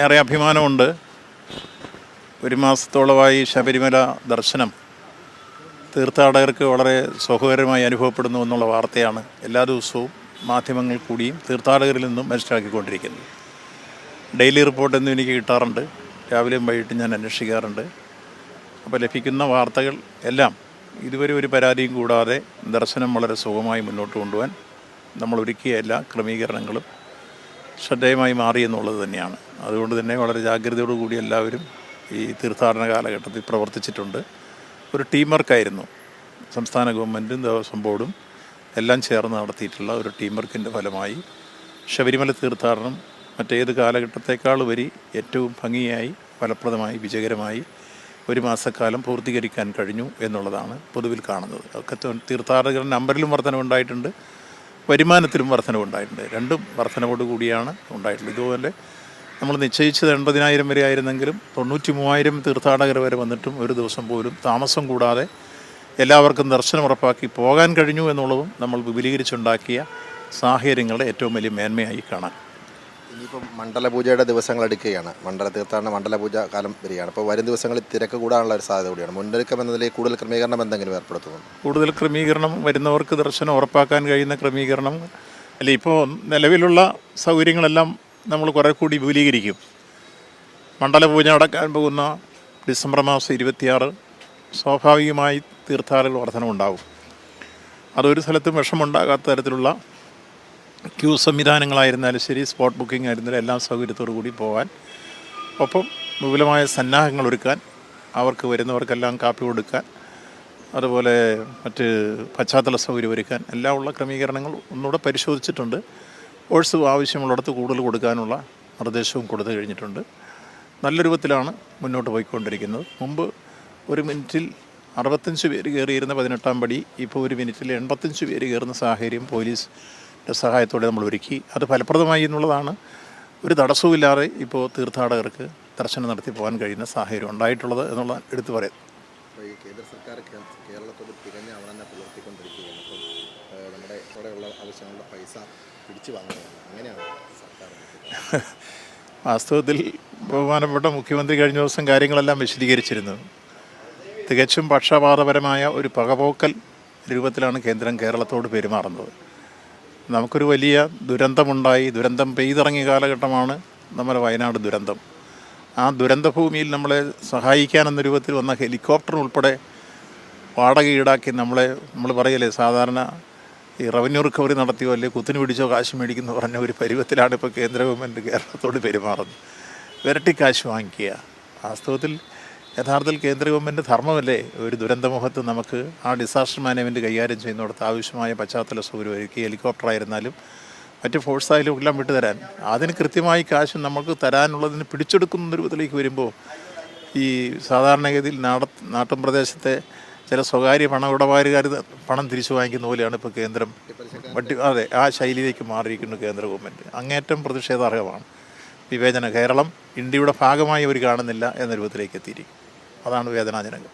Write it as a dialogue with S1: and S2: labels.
S1: ഏറെ അഭിമാനമുണ്ട്. ഒരു മാസത്തോളമായി ശബരിമല ദർശനം തീർത്ഥാടകർക്ക് വളരെ സുഖകരമായി അനുഭവപ്പെടുന്നു എന്നുള്ള വാർത്തയാണ് എല്ലാ ദിവസവും മാധ്യമങ്ങൾ കൂടിയും തീർത്ഥാടകരിൽ നിന്നും മനസ്സിലാക്കിക്കൊണ്ടിരിക്കുന്നത്. ഡെയിലി റിപ്പോർട്ട് എന്നും എനിക്ക് കിട്ടാറുണ്ട്. രാവിലെയും വൈകിട്ടും ഞാൻ അന്വേഷിക്കാറുണ്ട്. അപ്പോൾ ലഭിക്കുന്ന വാർത്തകൾ എല്ലാം ഇതുവരെ ഒരു പരാതിയും കൂടാതെ ദർശനം വളരെ സുഖമായി മുന്നോട്ട് കൊണ്ടുപോകാൻ നമ്മൾ ഒരുക്കിയ എല്ലാ ക്രമീകരണങ്ങളും ശ്രദ്ധേയമായി മാറി എന്നുള്ളത് തന്നെയാണ്. അതുകൊണ്ട് തന്നെ വളരെ ജാഗ്രതയോടുകൂടി എല്ലാവരും ഈ തീർത്ഥാടന കാലഘട്ടത്തിൽ പ്രവർത്തിച്ചിട്ടുണ്ട്. ഒരു ടീം വർക്കായിരുന്നു. സംസ്ഥാന ഗവൺമെൻറ്റും ദേവസ്വം ബോർഡും എല്ലാം ചേർന്ന് നടത്തിയിട്ടുള്ള ഒരു ടീം വർക്കിൻ്റെ ഫലമായി ശബരിമല തീർത്ഥാടനം മറ്റേത് കാലഘട്ടത്തെക്കാളുപരി ഏറ്റവും ഭംഗിയായി, ഫലപ്രദമായി, വിജയകരമായി ഒരു മാസക്കാലം പൂർത്തീകരിക്കാൻ കഴിഞ്ഞു എന്നുള്ളതാണ് പൊതുവിൽ കാണുന്നത്. ഒക്കെ തീർത്ഥാടകരുടെ നമ്പറിലും വർധനവുണ്ടായിട്ടുണ്ട്, വരുമാനത്തിലും വർധനവുണ്ടായിട്ടുണ്ട്. രണ്ടും വർധനവോട് കൂടിയാണ് ഉണ്ടായിട്ടുള്ളത്. ഇതുപോലെ നമ്മൾ നിശ്ചയിച്ചത് 80,000 വരെ ആയിരുന്നെങ്കിലും 93,000 തീർത്ഥാടകർ വരെ വന്നിട്ടും ഒരു ദിവസം പോലും താമസം കൂടാതെ എല്ലാവർക്കും ദർശനം ഉറപ്പാക്കി പോകാൻ കഴിഞ്ഞു എന്നുള്ളതും നമ്മൾ വിപുലീകരിച്ചുണ്ടാക്കിയ സാഹചര്യങ്ങളുടെ ഏറ്റവും വലിയ മേന്മയായി കാണാൻ.
S2: ഇനിയിപ്പം മണ്ഡലപൂജയുടെ ദിവസങ്ങൾ എടുക്കുകയാണ്. തീർത്ഥാടന മണ്ഡലപൂജ കാലം വരികയാണ്. അപ്പോൾ വരും ദിവസങ്ങളിൽ തിരക്ക് കൂടാനുള്ള ഒരു സാധ്യത കൂടിയാണ്. മുന്നൊരുക്കം എന്നതിലേക്ക് കൂടുതൽ ക്രമീകരണം എന്തെങ്കിലും ഏർപ്പെടുത്തുന്നു? കൂടുതൽ
S1: ക്രമീകരണം, വരുന്നവർക്ക് ദർശനം ഉറപ്പാക്കാൻ കഴിയുന്ന ക്രമീകരണം അല്ല. ഇപ്പോൾ നിലവിലുള്ള സൗകര്യങ്ങളെല്ലാം നമ്മൾ കുറേ കൂടി വിപുലീകരിക്കും. മണ്ഡലപൂജ നടക്കാൻ പോകുന്ന ഡിസംബർ മാസം 26 സ്വാഭാവികമായി തീർത്ഥാടകർ വർധനമുണ്ടാകും. അതൊരു സ്ഥലത്തും വിഷമുണ്ടാകാത്ത തരത്തിലുള്ള ക്യൂ സംവിധാനങ്ങളായിരുന്നാലും ശരി, സ്പോട്ട് ബുക്കിംഗ് ആയിരുന്നാലും എല്ലാം സൗകര്യത്തോടു കൂടി പോകാൻ, ഒപ്പം വിപുലമായ സന്നാഹങ്ങൾ ഒരുക്കാൻ, അവർക്ക് വരുന്നവർക്കെല്ലാം കാപ്പി കൊടുക്കാൻ, അതുപോലെ മറ്റ് പശ്ചാത്തല സൗകര്യം ഒരുക്കാൻ എല്ലാം ഉള്ള ക്രമീകരണങ്ങൾ ഒന്നുകൂടെ പരിശോധിച്ചിട്ടുണ്ട്. ഓഴ്സ് ആവശ്യമുള്ളിടത്ത് കൂടുതൽ കൊടുക്കാനുള്ള നിർദ്ദേശവും കൊടുത്തു കഴിഞ്ഞിട്ടുണ്ട്. നല്ല രൂപത്തിലാണ് മുന്നോട്ട് പോയിക്കൊണ്ടിരിക്കുന്നത്. മുമ്പ് ഒരു മിനിറ്റിൽ 65 പേര് കയറിയിരുന്ന 18-ാം പടി ഇപ്പോൾ ഒരു മിനിറ്റിൽ 85 പേര് കയറുന്ന സാഹചര്യം പോലീസിൻ്റെ സഹായത്തോടെ നമ്മൾ ഒരുക്കി. അത് ഫലപ്രദമായി എന്നുള്ളതാണ്. ഒരു തടസ്സവുമില്ലാതെ ഇപ്പോൾ തീർത്ഥാടകർക്ക് ദർശനം നടത്തി പോകാൻ കഴിയുന്ന സാഹചര്യം ഉണ്ടായിട്ടുള്ളത് എന്നുള്ള എടുത്തു പറയാം.
S2: കേന്ദ്ര സർക്കാർ കേരളത്തോട് തികഞ്ഞ അവഗണന പുലർത്തിക്കൊണ്ടിരിക്കുകയാണ്. അപ്പം നമ്മുടെ ഇവിടെയുള്ള ആവശ്യങ്ങളുടെ പൈസ പിടിച്ചു വാങ്ങുകയാണ്. അങ്ങനെയാണ് സർക്കാർ.
S1: വാസ്തവത്തിൽ ബഹുമാനപ്പെട്ട മുഖ്യമന്ത്രി കഴിഞ്ഞ ദിവസം കാര്യങ്ങളെല്ലാം വിശദീകരിച്ചിരുന്നു. തികച്ചും പക്ഷപാതപരമായ ഒരു പകപോക്കൽ രൂപത്തിലാണ് കേന്ദ്രം കേരളത്തോട് പെരുമാറുന്നത്. നമുക്കൊരു വലിയ ദുരന്തമുണ്ടായി, ദുരന്തം പെയ്തിറങ്ങിയ കാലഘട്ടമാണ് നമ്മുടെ വയനാട് ദുരന്തം. ആ ദുരന്തഭൂമിയിൽ നമ്മളെ സഹായിക്കാനെന്ന രൂപത്തിൽ വന്ന ഹെലികോപ്റ്ററിനുൾപ്പെടെ വാടക ഈടാക്കി നമ്മൾ പറയല്ലേ, സാധാരണ ഈ റവന്യൂ റിക്കവറി നടത്തിയോ അല്ലെങ്കിൽ കുത്തിന് പിടിച്ചോ കാശ് മേടിക്കുന്നു പറഞ്ഞ ഒരു പരുവത്തിലാണ് ഇപ്പോൾ കേന്ദ്ര ഗവൺമെൻറ് കേരളത്തോട് പെരുമാറുന്നത്. ഇരട്ടി കാശ് വാങ്ങിക്കുക. വാസ്തവത്തിൽ യഥാർത്ഥത്തിൽ കേന്ദ്ര ഗവൺമെൻറ് ധർമ്മമല്ലേ ഒരു ദുരന്തമുഖത്ത് നമുക്ക് ആ ഡിസാസ്റ്റർ മാനേജ്മെൻറ്റ് കൈകാര്യം ചെയ്യുന്നിടത്ത് ആവശ്യമായ പശ്ചാത്തല സൗകര്യം ഒരുക്കി, ഹെലികോപ്റ്റർ ആയിരുന്നാലും മറ്റ് ഫോഴ്സായാലും എല്ലാം വിട്ടുതരാൻ, അതിന് കൃത്യമായി കാശ് നമുക്ക് തരാനുള്ളതിന് പിടിച്ചെടുക്കുന്ന രൂപത്തിലേക്ക് വരുമ്പോൾ ഈ സാധാരണഗതിയിൽ നാട്ടിൻ പ്രദേശത്തെ ചില സ്വകാര്യ പണമിടപാടുകാർ പണം തിരിച്ചു വാങ്ങിക്കുന്ന പോലെയാണ് ഇപ്പോൾ കേന്ദ്രം അതെ ആ ശൈലിയിലേക്ക് മാറിയിരിക്കുന്നു കേന്ദ്ര ഗവൺമെൻറ്. അങ്ങേറ്റം പ്രതിഷേധാർഹമാണ്. വിവേചന കേരളം ഇന്ത്യയുടെ ഭാഗമായി അവർ കാണുന്നില്ല എന്ന രൂപത്തിലേക്ക് എത്തിയിരിക്കും. അതാണ് വേദനാജനകം.